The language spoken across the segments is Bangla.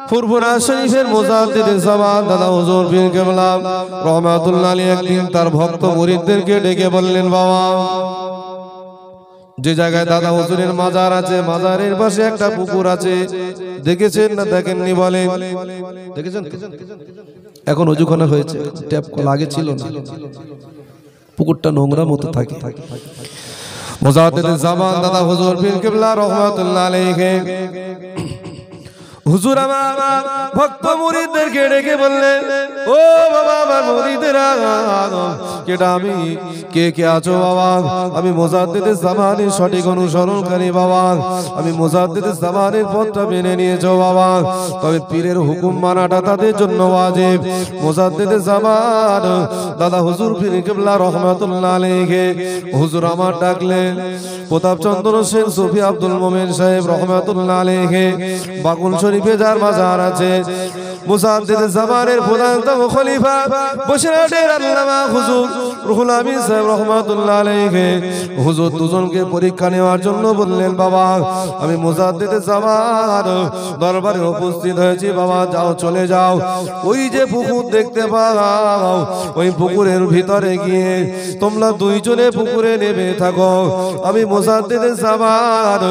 ফুরফুরা শরীফের মুজাদ্দিদে জামান দাদা হুজুর পীর কেবলা রহমাতুল্লাহ আলাইহি একদিন তার ভক্ত মুরিদদেরকে ডেকে বললেন, বাবা, যে জায়গায় দাদা হুজুরের মাজার আছে, মাজারের পাশে একটা পুকুর আছে, দেখেছেন না দেখেননি? বলেন, দেখেছেন? এখন ওযুখানা হয়েছে, ট্যাপ কল আগে ছিল না, পুকুরটা নোংরা মতো থাকে। মুজাদ্দিদে জামান দাদা হুজুর পীর কেবলা রহমাতুল্লাহ আলাইহি হুজুর আমার ভক্ত মুরিদদেরকে ডেকে বললেন, ও বাবা, আমার মুরিদেরা, কেটা আমি, কে কে আছো বাবা? আমি মুজাদ্দিদে জামানের সঠিক অনুসরণকারী বাবা, আমি মুজাদ্দিদে জামানের পথটা মেনে নিয়েছো বাবা, তবে পীরের হুকুম মানাটা তাদের জন্য ওয়াজিব। মুজাদ্দিদে জামান দাদা হুজুর পীর কেবলা রহমাতুল্লাহ আলাইহি হুজুর আমার ডাকলেন। প্রতাপচন্দ্র সেন সুফি আব্দুল মোমেন সাহেব রহমাতুল্লাহ আলাইহি বাকুল শরীফে যার মাজার আছে, মুজাদ্দিদে জামানের প্রধানতম খলিফা বসিরহাটের আল্লামা হুজুর রুহুল আমিন সাহেব রহমাতুল্লাহ আলাইহি হুজুর দুজনকে পরীক্ষা নেওয়ার জন্য বললেন, বাবা, আমি মুজাদ্দিদে জামান দরবারে উপস্থিত হয়েছি, বাবা যাও, চলে যাও, ওই যে পুকুর দেখতে পাও, ওই পুকুরের ভিতরে গিয়ে তোমরা দুইজনে পুকুরে নেমে থাকো, আমি মুজাদ্দিদে জামান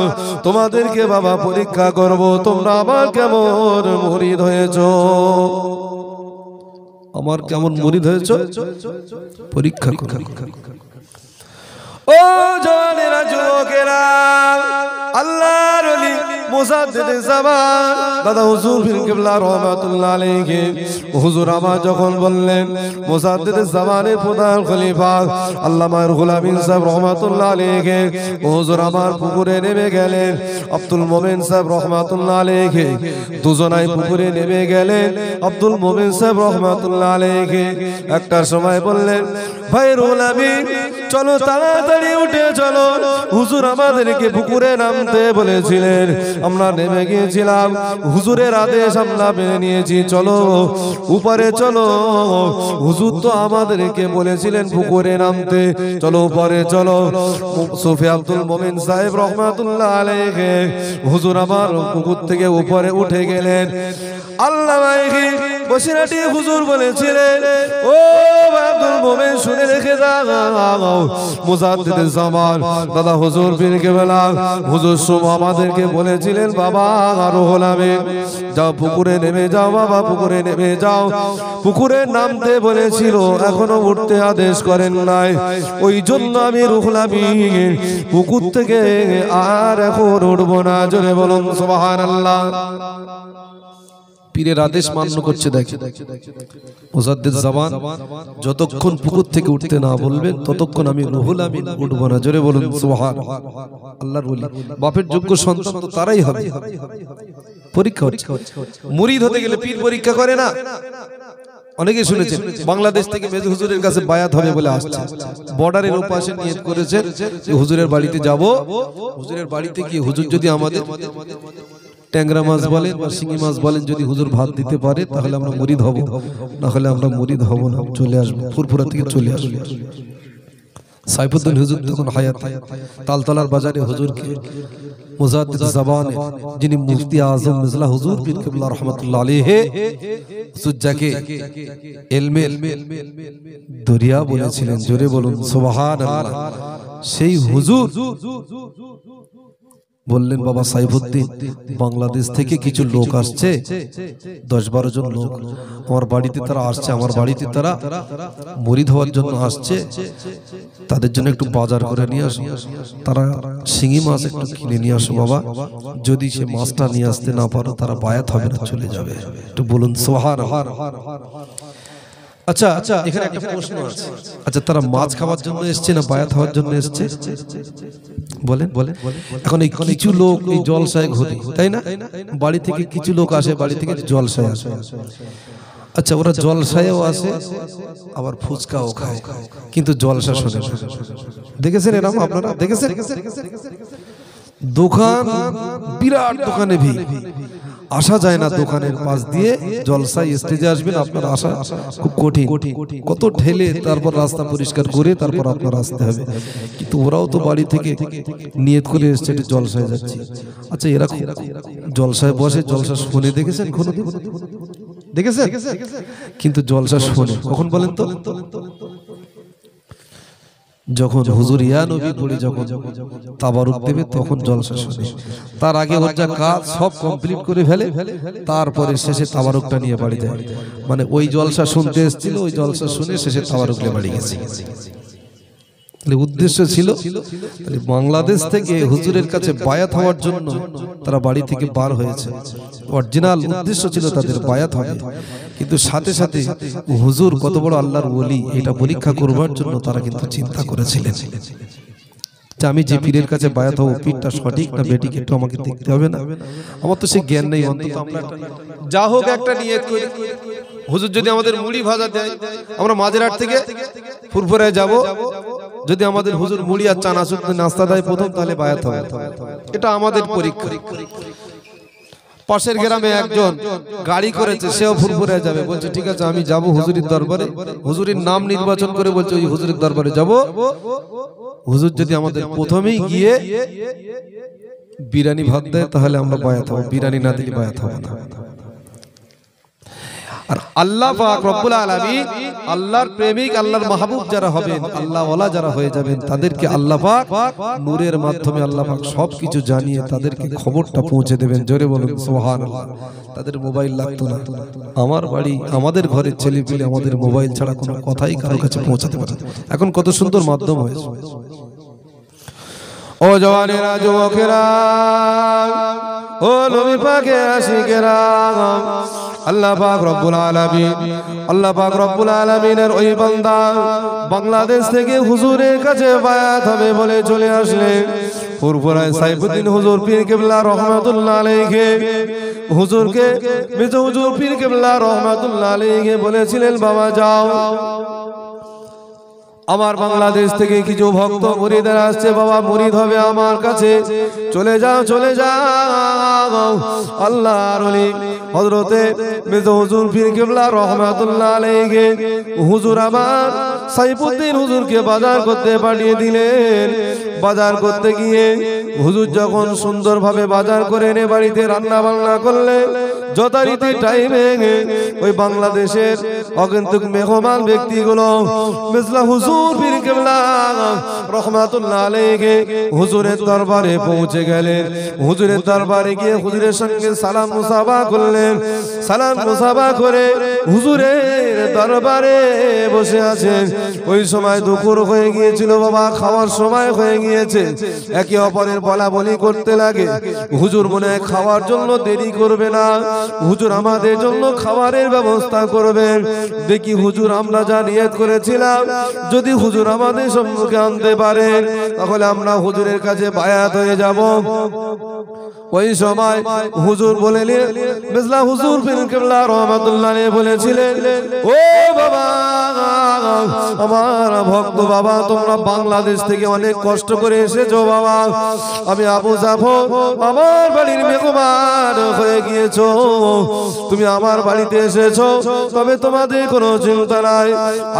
তোমাদেরকে বাবা পরীক্ষা করব, তোমরা আমার কেমন মুরিদ হয়েছো, আমার কেমন মুরিদ হয়েছো পরীক্ষা করো। ও জওয়ানেরা, যুবকেরা, আল্লাহর ওলি মুজাদ্দিদে জামান দাদা হুজুর পীর কেবলা রহমাতুল্লাহ আলাইহি হুজুর আমার যখন বললেন, মুজাদ্দিদে জামানের প্রধান খলিফা আল্লামা রুহুল আমিন সাহেব রহমাতুল্লাহ আলাইহি হুজুর আমার পুকুরে নেমে গেলেন। আব্দুল মোমেন সাহেব রহমাতুল্লাহ আলাইহি দুজনাই পুকুরে নেমে গেলেন। আব্দুল মোমেন সাহেব রহমাতুল্লাহ আলাইহি একটা সময় বললেন, ভাই রুহুল আমিন, চলো তাড়াতাড়ি উঠে চলো, হুজুর আমাদেরকে পুকুরে নামতে বলেছিলেন, আমরা নেমে গিয়েছিলাম, হুজুরের আদেশ আমরা মেনে নিয়েছি, চলো উপরে চলো, হুজুর তো আমাদেরকে বলেছিলেন পুকুরে নামতে, চলো উপরে চলো। সুফি আব্দুল মোমিন সাহেব রহমাতুল্লাহ আলাইহি হুজুর আমার পুকুর থেকে উপরে উঠে গেলেন। আল্লামা বসিরহাটি হুজুর বলেছিলেন, ও আব্দুল মোমিন, শুনে রেখে যাও, মুজাদ্দিদে জামান দাদা হুজুর পীর কেবলা হুজুর আমাদেরকে বলেছিলেন, বাবা রুহুল আমিন, যাও পুকুরে নেমে যাও, বাবা পুকুরে নেমে যাও, পুকুরে নামতে বলেছিল, এখনো উঠতে আদেশ করেন নাই, ওই জন্য আমি রুহুল আমিন পুকুর থেকে আর এখন উঠবো না। জোরে বলুন সুবহানাল্লাহ। পীরের আদেশ মান্য করছে। দেখে মুজাদ্দিদ জামান যতক্ষণ পুকুর থেকে উঠতে না বলবেন ততক্ষণ আমি রুহুল আমিন উঠবো না। জোরে বলুন সুবহানাল্লাহ। আল্লাহর ওলি বাপের যোগ্য সন্তান তো তারাই হবে। পরীক্ষা হচ্ছে, মুরিদ হতে গেলে পীর পরীক্ষা করে না। অনেকে শুনেছেন বাংলাদেশ থেকে মেজু হুজুরের কাছে বায়াত হবে বলে আসছে, বর্ডারের ওপাশে নিয়ত করেছেন যে হুজুরের বাড়িতে যাব, হুজুরের বাড়িতে গিয়ে হুজুর যদি আমাদের ট্যাংরা মাছ বলেন বা শিঙি মাছ বলেন, যদি হুজুর ভাত দিতে পারে তাহলে আমরা মুরিদ হব, না হলে আমরা মুরিদ হব না, চলে আসবো, ফুরফুরা থেকে চলে আসবো। সাইফুদ্দিন হুজুর তখন হায়াত, তালতলার বাজারে হুজুরকে মুজাদ্দিদ জামান যিনি মুফতি আজম মিজলা হুজুর পীর কেবলা রহমাতুল্লাহ আলাইহি সুজ্জাকে ইলমে দরিয়া বলেছিলেন। জোরে বলুন সুবহানাল্লাহ। সেই হুজুর বললেন, বাবা সাইফুদ্দিন, বাংলাদেশ থেকে কিছু লোক আসছে, 10-12 জন লোক আমার বাড়িতে, তারা আসছে, আমার বাড়িতে তারা মুরিদ হওয়ার জন্য আসছে, তাদের জন্য একটু বাজার করে নিয়ে আসো, তারা শিঙি মাছ একটু কিনে নিয়ে আসো বাবা, যদি সে মাছটা নিয়ে আসতে না পারো তারা বায়াত হবে না, চলে যাবে। একটু বলুন সুবহানাল্লাহ। আচ্ছা, এখানে একটা প্রশ্ন আছে, আচ্ছা তারা মাছ খাওয়ার জন্য এসছে না বায়াত হওয়ার জন্য এসছে? বলেন। এখন এই কিছু লোক এই জলসায় ঘুরে, তাই না? বাড়ি থেকে কিছু লোক আসে, বাড়ি থেকে জলসায় আসে। আচ্ছা, ওরা জলসায়ও আসে আবার ফুচকাও খায়, কিন্তু জলসা শোনে। দেখেছেন এরকম? আপনারা দেখেছেন? দোকান, বিরাট দোকানে ভিড়, আসা যায় না দোকানের পাশ দিয়ে, জলসায় স্টেজে আসবেন, আপনার আসা খুব কঠিন, কত ঠেলে তারপর রাস্তা পরিষ্কার করে তারপর আপনার আসতে হবে। কিন্তু ওরাও তো বাড়ি থেকে নিয়ত করে স্টেজে জলসায় যাচ্ছে। আচ্ছা, এরা জলসায় বসে, জলসা শুনে দেখেছেন কোনোদিন? দেখেছেন? কিন্তু জলসা শুনে কখন বলেন তো? যখন হুজুর ইয়া নবী পড়ি যখন তাবারুক দেবে তখন জলসা শুনে। তার আগে ওর যা কাজ সব কমপ্লিট করে ফেলে, তারপরে শেষে তাবারুকটা নিয়ে বাড়ি যায়। মানে ওই জলসা শুনতে এসেছিল, ওই জলসা শুনে শেষে তাবারুক নিয়ে বাড়ি গেছে। উদ্দেশ্য ছিল বাংলাদেশ থেকে হুজুরের কাছে বায়াত হওয়ার জন্য তারা বাড়ি থেকে বার হয়েছে। অরিজিনাল উদ্দেশ্য ছিল তাদের বায়াত হবে, কিন্তু সাথে সাথে হুজুর কত বড় আল্লাহর ওলি এটা পরীক্ষা করবার জন্য তারা কিন্তু চিন্তা করেছিলেন যে আমি যে পীরের কাছে বায়াত হবো, পীরটা সঠিক না বেঠিক একটু আমাকে দেখতে হবে না? আমার তো সে জ্ঞান নেই, অন্তত আমরা যা হোক একটা নিয়ত করি। হুজুর যদি আমাদের মুড়ি ভাজা দেয়, আমরা মাঝেরহাট থেকে ফুরফুরায় যাব, যদি আমাদের হুজুর মুড়ি আর চানাচুর নাস্তা দেয় প্রথম, তাহলে বায়াত হবে। এটা আমাদের পরীক্ষা। পাশের গ্রামে একজন গাড়ি করেছে, সেও ফুরফুরায় যাবে, বলছে ঠিক আছে আমি যাব হুজুরের দরবারে। হুজুরের নাম নির্বাচন করে বলছে ওই হুজুরের দরবারে যাব। হুজুর যদি আমাদের প্রথমেই গিয়ে বিরিয়ানি ভাত দেয় তাহলে আমরা বায়াত হব, বিরিয়ানি না দিলে বায়াত হবে না। আর আল্লাহ পাক রব্বুল আলামিন, আল্লাহর প্রেমিক, আল্লাহর মাহবুব যারা হবেন, আল্লাহ ওয়ালা যারা হয়ে যাবেন, তাদেরকে আল্লাহ পাক নূরের মাধ্যমে আল্লাহ পাক সবকিছু জানিয়ে তাদেরকে খবরটা পৌঁছে দেবেন। জোরে বলুন সুবহানাল্লাহ। তাদের মোবাইল লাগতো না। আমার বাড়ি, আমাদের ঘরের ছেলে পেলে আমাদের মোবাইল ছাড়া কোনো কথাই কারো কাছে পৌঁছাতে পারে না। এখন কত সুন্দর মাধ্যম হয়েছে। ও জওয়ানেরা, যুবকেরা, ও নবী পাকের আশিকেরা, আল্লাহ পাক রব্বুল আলামিন, আল্লাহ পাক রব্বুল আলামিনের ওই বান্দা বাংলাদেশ থেকে হুজুরের কাছে বায়াত হবে বলে চলে আসলেন। ফুরফুরায় সাইফুদ্দিন হুজুর পীর কেবলা রহমাতুল্লাহ আলাইহি হুজুরকে মেজো হুজুর পীর কেবলা রহমাতুল্লাহ আলাইহি বলেছিলেন, বাবা যাও, আমার বাংলাদেশ থেকে কিছু ভক্ত মুরিদের আসছে, বাবা মুরিদ হবে আমার কাছে, চলে যাও, চলে যাও। আল্লাহর ওলি হযরতে মেজো হুজুর পীর কেবলা রহমাতুল্লাহ আলাইহি হুজুর আমার সাইফুদ্দিন হুজুরকে বাজার করতে পাঠিয়ে দিলেন। বাজার করতে গিয়ে হুজুর যখন সুন্দরভাবে বাজার করে এনে বাড়িতে রান্না বান্না করলেন, যথারীতি টাইমে ওই বাংলাদেশের অগন্তুক মেহমান ব্যক্তিগুলো মেজলা হুজুর পীর কেবলা রহমাতুল্লাহ আলাইহি হুজুরের দরবারে পৌঁছে গেলেন। হুজুরের দরবারে গিয়ে হুজুরের সঙ্গে সালাম মুসাফা করলেন। সালাম মুসাফা করে হুজুরের দরবারে বসে আছেন। ওই সময় দুপুর হয়ে গিয়েছিল বাবা, খাওয়ার সময় হয়ে গিয়েছে। একে অপরের বলা বলি করতে লাগে। হুজুর মনে হয় খাওয়ার জন্য দেরি করবে না, হুজুর আমাদের জন্য খাবারের ব্যবস্থা করবেন। দেখি হুজুর আমরা যা নিয়ত করেছিলাম, যদি হুজুর আমাদের সম্মুখে আনতে পারেন তাহলে আমরা হুজুরের কাছে বায়াত হয়ে যাব। ওই সময় হুজুর বলেলেন, মেজলা হুজুর পীর কেবলা রহমাতুল্লাহ আলাইহি বলেছিলেন, ও বাবা, আমার ভক্ত বাবা, তোমরা বাংলাদেশ থেকে অনেক কষ্ট করে এসেছো বাবা। আমি আবু জাফর, আমার বাড়ির মেহমান হয়ে গিয়েছো, তুমি আমার বাড়িতে এসেছো, তবে তোমাদের কোনো চিন্তা নাই।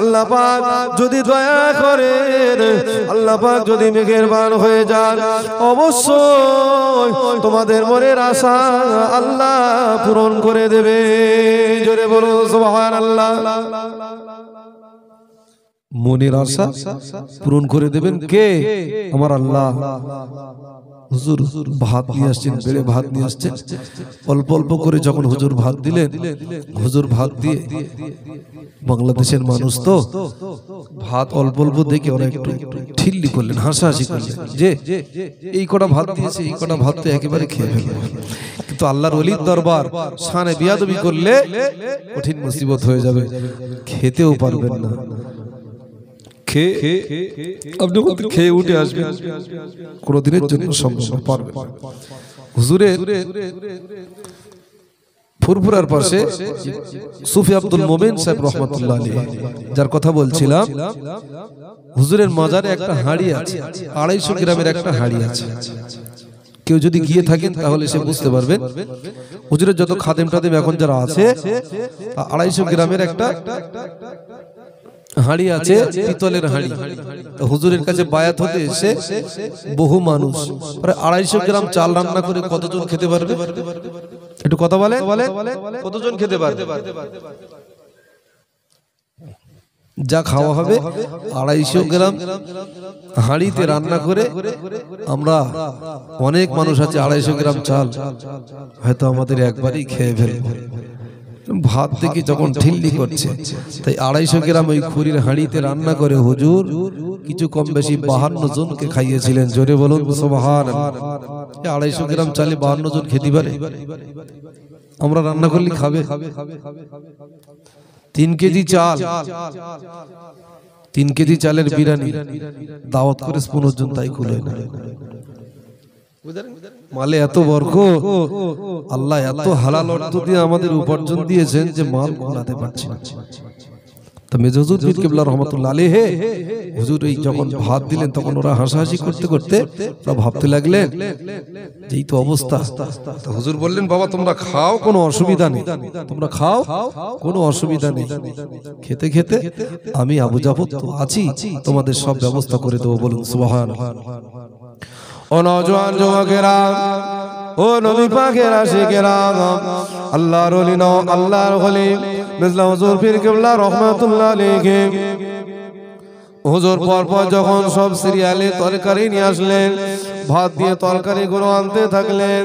আল্লাহ পাক যদি দয়া করেন, আল্লাহ পাক যদি মেহেরবান হয়ে যান, অবশ্যই তোমাদের মনের আশা আল্লাহ পূরণ করে দেবে। জোরে বলো সুবহানাল্লাহ। মনের আশা পূরণ করে দেবেন কে? আমার আল্লাহ। হুজুর ভাত নিয়ে আসছেন, বেড়ে ভাত নিয়ে আসছেন। অল্প অল্প করে যখন হুজুর ভাত দিলেন, হুজুর ভাত দিয়ে, বাংলাদেশের মানুষ তো ভাত অল্প অল্প দেখে ওরা একটু ঠিল্লি করলেন, হাসাহাসি করলেন যে এই কটা ভাত দিয়েছে, এই কটা ভাত তো একেবারে খেয়ে ফেলবে। কিন্তু আল্লাহর ওলির দরবার, শানে বিয়াদবি করলে কঠিন মুসিবত হয়ে যাবে, খেতেও পারবেন না। আপনি খেয়ে উঠে আসবেন, কোনদিনের জন্য সম্ভব পারবেন। হুজুরের ফুরফুরার পাশে সুফি আব্দুল মোমেন সাহেব রহমাতুল্লাহ আলাইহি, যার কথা বলছিলাম, হুজুরের মাজারে একটা হাড়ি আছে, 250 গ্রামের একটা হাড়ি আছে। কেউ যদি গিয়ে থাকেন তাহলে সে বুঝতে পারবেন। হুজুরের যত খাদেম টাদেম এখন যারা আছে 250 গ্রামের একটা হাঁড়ি আছে, পিতলের হাঁড়ি। হুজুরের কাছে বায়াত হতে এসে বহু মানুষ প্রায় 250 গ্রাম চাল রান্না করে কতজন খেতে পারবে? একটু কথা বলে, কতজন খেতে পারবে? যা খাওয়া হবে 250 গ্রাম হাঁড়িতে রান্না করে আমরা অনেক মানুষ আছে 250 গ্রাম চাল হয়তো আমাদের একবারই খেয়ে ফেলবো। ভাত থেকে যখন ঠিল্লি করছে, তাই 250 গ্রাম ওই খুরির হাঁড়িতে রান্না করে হুজুর কিছু কম বেশি 52 জনকে খাইয়েছিলেন। জোরে বলুন সুবহানাল্লাহ। 250 গ্রাম চালে 52 জন খেতে পারে? আমরা রান্না করলে খাবে? 3 কেজি চাল, 3 কেজি চালের বিরিয়ানি দাওয়াত করে 15 জন, তাই কুলে না। মালে এত বরকত, আল্লাহ এত হালাল অর্থ দিয়ে আমাদের উপার্জন দিয়েছেন যে মাল গোনাতে পারছি না। তো মেজ হুজুর পীর কেবলা রহমাতুল্লাহ আলাইহি হুজুর এই যখন ভাত দিলেন তখন ওরা হাসাহাসি করতে করতে ওরা ভাবতে লাগলেন যে এই তো অবস্থা। তো হুজুর বললেন, বাবা তোমরা খাও, কোনো অসুবিধা নেই, তোমরা খাও, কোনো অসুবিধা নেই। খেতে খেতে আমি আবু জাফর তো আছি, তোমাদের সব ব্যবস্থা করে দেবো। বলুন সুবহানাল্লাহ। ও নওজোয়ান যুবকেরা, ও নবী পাকের আশিকেরা, আল্লাহর ওলি নাও, আল্লাহর ওলি মিজলা হুজুর পীর কেবলা রহমাতুল্লাহ আলাইহি হুজুর পরপর যখন সব সিরিয়ালে তরকারি নিয়ে আসলেন, ভাত দিয়ে তরকারি গুলো আনতে থাকলেন।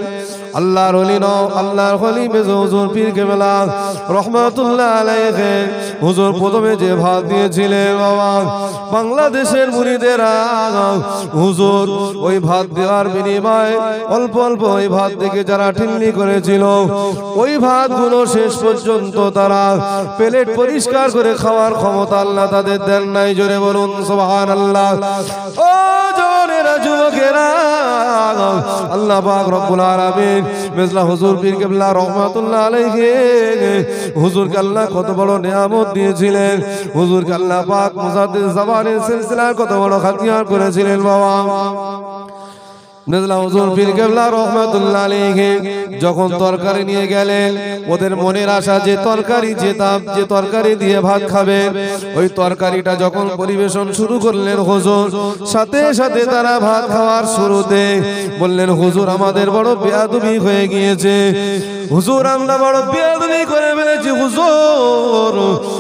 আল্লাহর ওলি নাও, আল্লাহর ওলি মিজলা হুজুর পীর কেবলা রহমাতুল্লাহ আলাইহি হুজুর প্রথমে যে ভাত দিয়েছিলেন বাবা, বাংলাদেশের মুরিদেরা হুজুর ওই ভাত দেওয়ার বিনিময়ে অল্প অল্প ওই ভাত থেকে যারা ঠিল্লি করেছিল, ওই ভাতগুলো শেষ পর্যন্ত তারা প্লেট পরিষ্কার করে খাওয়ার ক্ষমতা আল্লাহ তাদের দেন নাই। জোরে বলুন সুবহানাল্লাহ। ও জওয়ানেরা, যুবকেরা, আল্লাহ পাক রব্বুল আলামিন মিজলা হুজুর পীর কেবলা রহমাতুল্লাহ আলাইহি হুজুরকে আল্লাহ কত বড় নিয়ামত দিয়েছিলেন। হুজুরকে আল্লাহ পাক মুজাদ্দিদ জামানের সিলসিলা কত বড় খাতিয়ার করেছিলেন বাবা। মিজলা হুজুর পীর কেবলা রহমাতুল্লাহ আলাইহি যখন তরকারি নিয়ে গেলেন, ওদের মনের আশা যে তরকারি যে তরকারি দিয়ে ভাত খাবেন, ওই তরকারিটা যখন পরিবেশন শুরু করলেন হুজুর, সাথে সাথে তারা ভাত খাওয়ার শুরুতে বললেন, হুজুর আমাদের বড় বেয়াদবি হয়ে গিয়েছে, হুজুর আমরা বড় বেয়াদবি করে ফেলেছি,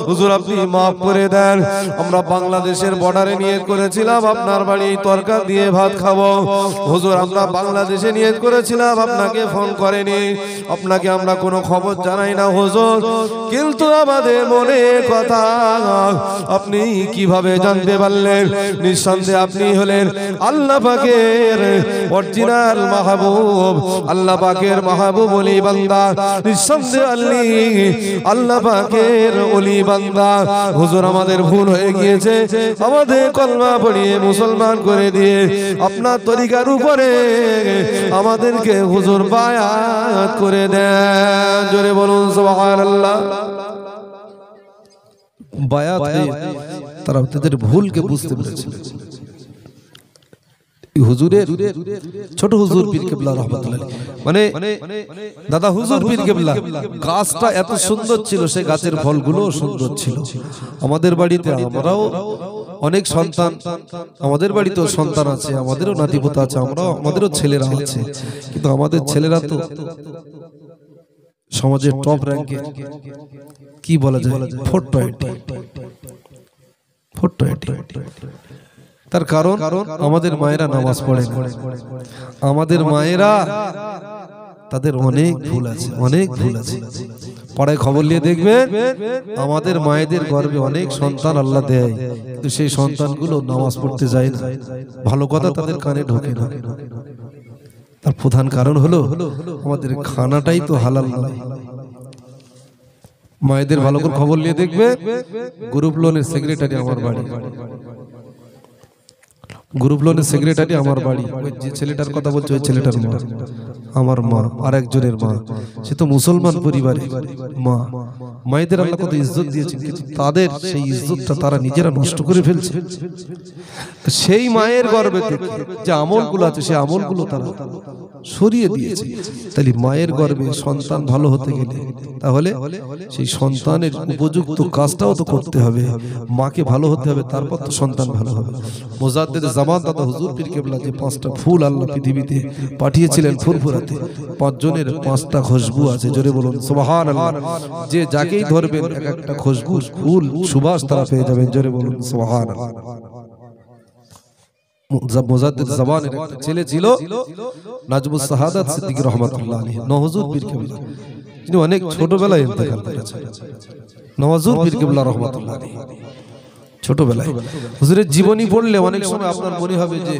হুজুর আপনি মাফ করে দেন। আমরা বাংলাদেশের বর্ডারে নিয়ত করেছিলাম আপনার বাড়ি তরকারি দিয়ে ভাত খাবো, হুজুর আমরা বাংলাদেশে নিয়ত করেছিলাম, আপনাকে ফোন করেনি, আপনাকে আমরা কোনো খবর জানাই না হুজুর, কিন্তু আমাদের মনে কথা আপনি কিভাবে জানতে পারলেন? নিঃসন্দেহে আপনি হলেন আল্লাহ পাকের অরিজিনাল মাহবুব, আল্লাহ পাকের মাহবুব ওলি বান্দা, নিঃসন্দেহে আল্লাহ পাকের ওলি বান্দা। হুজুর আমাদের ভুল হয়ে গিয়েছে, আমাদের কলমা পড়িয়ে মুসলমান করে দিয়ে আপনার তরিকার উপরে আমাদেরকে হুজুর বায়াত করে দেন। জোরে বলুন সুবহানাল্লাহ। বায়াত তারা তাদের ভুলকে বুঝতে পেরেছিল। হুজুরের ছোট হুজুর পীর কেবলা রহমাতুল্লাহ মানে দাদা হুজুর পীর কেবলা গাছটা এত সুন্দর ছিল, সেই গাছের ফলগুলো সুন্দর ছিল। আমাদের বাড়িতে আমরাও অনেক সন্তান, আমাদের বাড়িতেও সন্তান আছে, আমাদেরও নাতিপোতা আছে, আমাদেরও ছেলেরা আছে, কিন্তু আমাদের ছেলেরা তো সমাজের টপ র্যাঙ্কে, কি বলা যায়, 420। তার কারণ আমাদের মায়েরা নামাজ পড়ে না, আমাদের মায়েরা তাদের অনেক ভুল আছে, অনেক ভুল আছে। পড়ায় খবর নিয়ে দেখবে আমাদের মায়েদের গর্ভে অনেক সন্তান আল্লাহ দেয়, কিন্তু সেই সন্তানগুলো নামাজ পড়তে যায় না, ভালো কথা তাদের কানে ঢোকে না। তার প্রধান কারণ হলো আমাদের খানাটাই তো হালাল নয়। মায়েদের ভালো করে খবর নিয়ে দেখবে, গ্রুপ লোনের সেক্রেটারি আমার বাড়ি, গ্রুপ লোনের সেক্রেটারি আমার বাড়ি, ওই যে ছেলেটার কথা বলছে ওই ছেলেটার মা আমার মা, আর একজনের মা, সে তো মুসলমান পরিবারের মা। মায়েদের আল্লাহ কত ইজ্জত দিয়েছেন, কিন্তু তাদের সেই ইজ্জতটা তারা নিজেরা নষ্ট করে ফেলছে। সেই মায়ের গর্ভে থেকে যে আমলগুলো আছে সেই আমলগুলো তারা সরিয়ে দিয়েছে। তাহলে মায়ের গর্ভে সন্তান ভালো হতে গেলে তাহলে সেই সন্তানের উপযুক্ত কাজটাও তো করতে হবে, মাকে ভালো হতে হবে, তারপর তো সন্তান ভালো হবে। মুজাদ্দিদ জামান দাদা হুজুর পীর কেবলা যে 5টা ফুল আল্লাহ পৃথিবীতে পাঠিয়েছিলেন ফুরফুরাতে, 5 জনের 5টা খুশবু আছে। জোরে বলুন সুবহানাল্লাহ। যে যাকেই ধরবেন এক একটা খুশবু ফুল সুবাস তারা পেয়ে যাবেন। জোরে বলুন সুবহানাল্লাহ। মুজাদ্দিদ জামানের একটা ছেলে ছিল নাজমুস শাহাদাত সিদ্দিকী রহমাতুল্লাহ আলাইহি, নওয়াজুর পীর কেবলা, তিনি অনেক ছোটবেলায় ইন্তেকাল করেছেন। নওয়াজুর পীর কেবলা রহমাতুল্লাহ আলাইহি ছোটবেলায়। হুজুরের জীবনী পড়লে অনেক সময় আপনার মনে হবে যে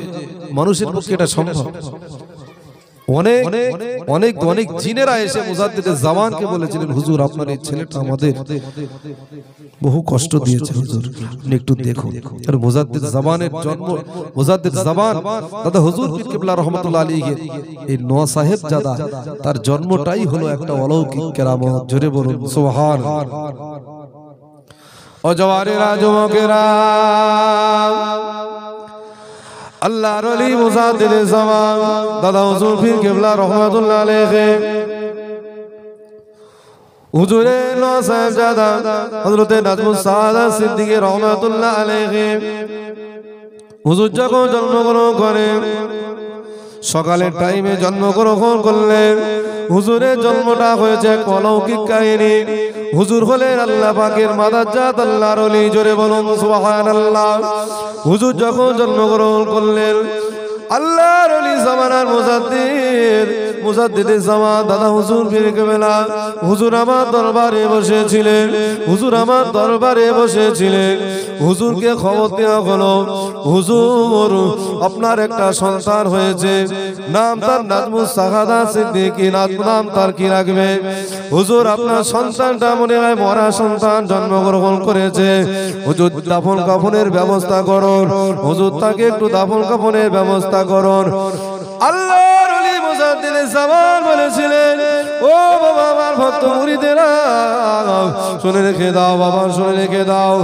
মানুষের পক্ষে এটা সম্ভব। অনেক অনেক অনেক জিনেরা এসে মুজাদ্দিদ জামানকে বলেছিলেন, হুজুর আপনার এই ছেলেটা আমাদের বহু কষ্ট দিয়েছে, হুজুর আপনি একটু দেখুন। আর মুজাদ্দিদ জামানের জন্ম, মুজাদ্দিদ জামান দাদা হুজুর পীর কেবলা রহমাতুল্লাহ আলাইহি এই নোয়া সাহেব জাদা, তার জন্মটাই হলো একটা অলৌকিক কেরামত। জোরে বলুন সুবহানাল্লাহ। ও জওয়ানেরা যুবকেরা, আল্লাহর ওলি মুজাদ্দিদ জামান দাদা হুজুর পীর কেবলা রহমাতুল্লাহ আলাইহি হুজুরে নোয়া সাহেব জাদা হযরত নাজমুস শাহাদাত সিদ্দিকী রহমাতুল্লাহ আলাইহি হুজুর যখন জন্মগ্রহণ করেন, সকালের টাইমে জন্মগ্রহণ করলেন। হুজুরের জন্মটা হয়েছে অলৌকিক কাহিনী। হুজুর হলেন আল্লাহ পাকের মাদাজ্জাত আল্লাহর ওলি। জোরে বলুন সুবহানাল্লাহ। হুজুর যখন জন্মগ্রহণ করলেন, আল্লাহর ওলি জামানার মুজাদ্দিদ জামান দাদা হুজুর পীর কেবলা হুজুর আমার দরবারে বসেছিলেন। হুজুর আমার দরবারে বসেছিলেন। হুজুরকে খবর দেওয়া হলো, হুজুর আপনার একটা সন্তান হয়েছে, নাম তার নাজমুস শাহাদাত সিদ্দিকী। নাম তার কি রাখবে? হুজুর আপনার সন্তানটা মনে হয় মরা সন্তান জন্মগ্রহণ করেছে, হুজুর দাফন কাফনের ব্যবস্থা করুন। হুজুর তাকে একটু দাফন কাফনের ব্যবস্থা করুন। আল্লাহর ওলি মুজাদ্দিদ জামান বলেছিলেন, ও বাবা আমার ভক্ত মুরিদেরা শুনে রেখে দাও, বাবা শুনে রেখে দাও,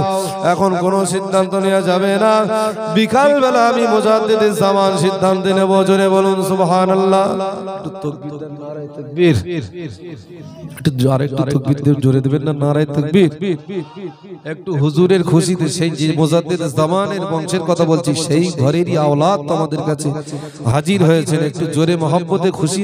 এখন কোনো সিদ্ধান্ত নেওয়া যাবে না। বিকাল বেলা আমি মুজাদ্দিদ জামান সিদ্ধান্ত নেব। জোরে বলুন সুবহানাল্লাহ। একটু তাকবীর দেন, নারায়ে তাকবীর। একটু আরেকটু তাকবীর দেন, জোরে দিবেন না, নারায়ে তাকবীর। একটু হুজুরের খুশিতে, সেই যে মুজাদ্দিদ জামানের বংশের কথা বলছি, সেই ঘরেরই আওলাদ তো আমাদের কাছে হাজির হয়েছেন। একটু জোরে মহব্বতে খুশি